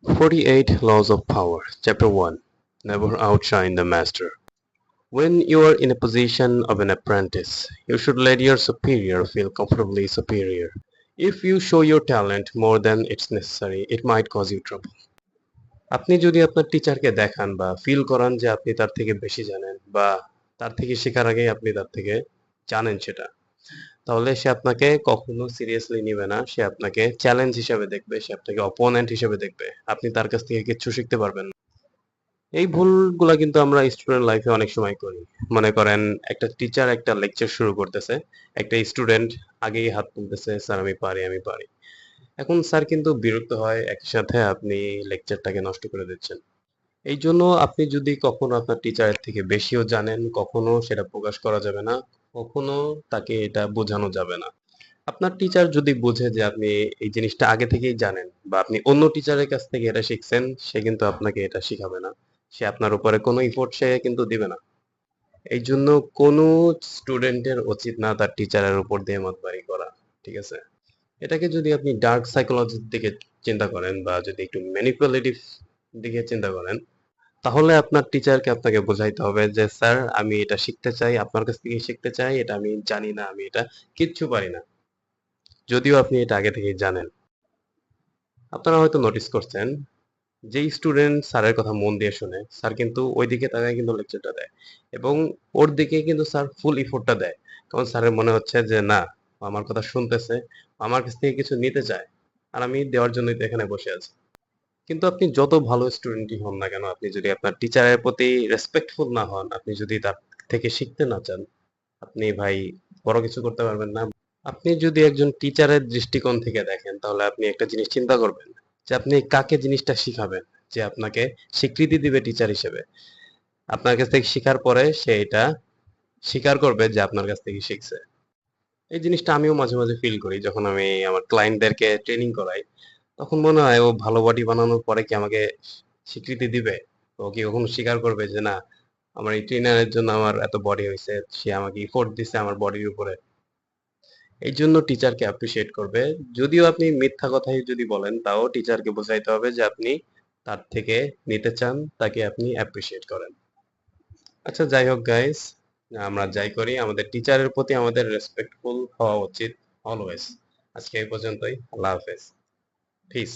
48 Laws of Power, Chapter 1. Never outshine the master. When you are in a position of an apprentice, you should let your superior feel comfortably superior. If you show your talent more than it's necessary, it might cause you trouble. আপনি যদি আপনার টিচারকে দেখান বা feel করান যে আপনি তার থেকে বেশি জানেন বা তার থেকে শেখার আগে আপনি তার থেকে জানেন সেটা, তাহলে সে আপনাকে কখনো সিরিয়াসলি নিবে না। সে আপনাকে চ্যালেঞ্জ হিসেবে দেখবে, সে আপনাকে অপোনেন্ট হিসেবে দেখবে। আপনি তার কাছ থেকে কিচ্ছু শিখতে পারবেন না। এই ভুলগুলা কিন্তু আমরা স্টুডেন্ট লাইফে অনেক সময় করি। মনে করেন একটা টিচার একটা লেকচার শুরু করতেছে, একটা স্টুডেন্ট আগেই হাত তুলতেছে, স্যার আমি পারি আমি পারি। এখন স্যার কিন্তু বিরক্ত হয়, একই সাথে আপনি লেকচারটাকে নষ্ট করে দিচ্ছেন। এই জন্য আপনি যদি কখনো আপনার টিচারের থেকে বেশিও জানেন, কখনো সেটা প্রকাশ করা যাবে না, কখনো তাকে এটা বোঝানো যাবে না। আপনার টিচার যদি বুঝে যে আপনি এই জিনিসটা আগে থেকেই জানেন বা আপনি অন্য টিচারের কাছ থেকে এটা শিখছেন, সে কিন্তু আপনাকে এটা শিখাবে না। সে আপনার উপরে কোনো এফোর্ট সে কিন্তু দিবে না। এই জন্য কোনো স্টুডেন্টের উচিত না তার টিচারের উপর দিয়ে মাতবাড়ি করা। ঠিক আছে? এটাকে যদি আপনি ডার্ক সাইকোলজির দিকে চিন্তা করেন বা যদি একটু ম্যানিপুলেটিভ দিকে চিন্তা করেন, তাহলে আপনার টিচারকে আপনাকে বোঝাইতে হবে যে স্যার আমি এটা শিখতে চাই, আপনার কাছ থেকে শিখতে চাই, এটা আমি জানি না, আমি এটা কিচ্ছু পারি না। যদিও আপনি এটা আগে থেকেই জানেন। আপনারা হয়তো নোটিস করছেন, যেই স্টুডেন্ট স্যারের কথা মন দিয়ে শোনে, স্যার কিন্তু ওই দিকে তাকায় কিন্তু লেকচারটা দেয় এবং ওর দিকে কিন্তু স্যার ফুল এফোর্টটা দেয়। কারণ স্যারের মনে হচ্ছে যে না, ও আমার কথা শুনতেছে, আমার কাছ থেকে কিছু নিতে চায়। আর আমি দেওয়ার জন্যই তো এখানে বসে আছি। কিন্তু আপনি যত ভালো স্টুডেন্টই হন না কেন, আপনি যদি আপনার টিচারের প্রতি রেসপেক্টফুল না হন, আপনি যদি তার থেকে শিখতে না চান, আপনি ভাই বড় কিছু করতে পারবেন না। আপনি যদি একজন টিচারের দৃষ্টিকোণ থেকে দেখেন, তাহলে আপনি একটা জিনিস চিন্তা করবেন যে আপনি কাকে জিনিসটা শিখাবেন, যে আপনাকে স্বীকৃতি দিবে টিচার হিসেবে। আপনার কাছ থেকে শিখার পরে সে এটা স্বীকার করবে যে আপনার কাছ থেকে শিখছে। এই জিনিসটা আমিও মাঝে মাঝে ফিল করি যখন আমি আমার ক্লায়েন্টদেরকে ট্রেনিং করাই। তখন মনে হয় ও ভালো বডি বানানোর পরে কি আমাকে স্বীকৃতি দিবে? ও কি কখনো স্বীকার করবে যে না, আমার এই ট্রেনারের জন্য আমার এত বডি হয়েছে, সে আমাকে এফোর্ট দিছে আমার বডির উপরে। এই জন্য টিচারকে অ্যাপ্রিসিয়েট করবে। যদিও আপনি মিথ্যা কথাই যদি বলেন, তাও টিচারকে বোঝাইতে হবে যে আপনি তার থেকে নিতে চান, তাকে আপনি অ্যাপ্রিসিয়েট করেন। আচ্ছা যাই হোক গাইস, আমরা যাই করি আমাদের টিচারের প্রতি আমাদের রেসপেক্টফুল হওয়া উচিত অলওয়েজ। আজকে এই পর্যন্তই। আল্লাহ হাফেজ। পিস।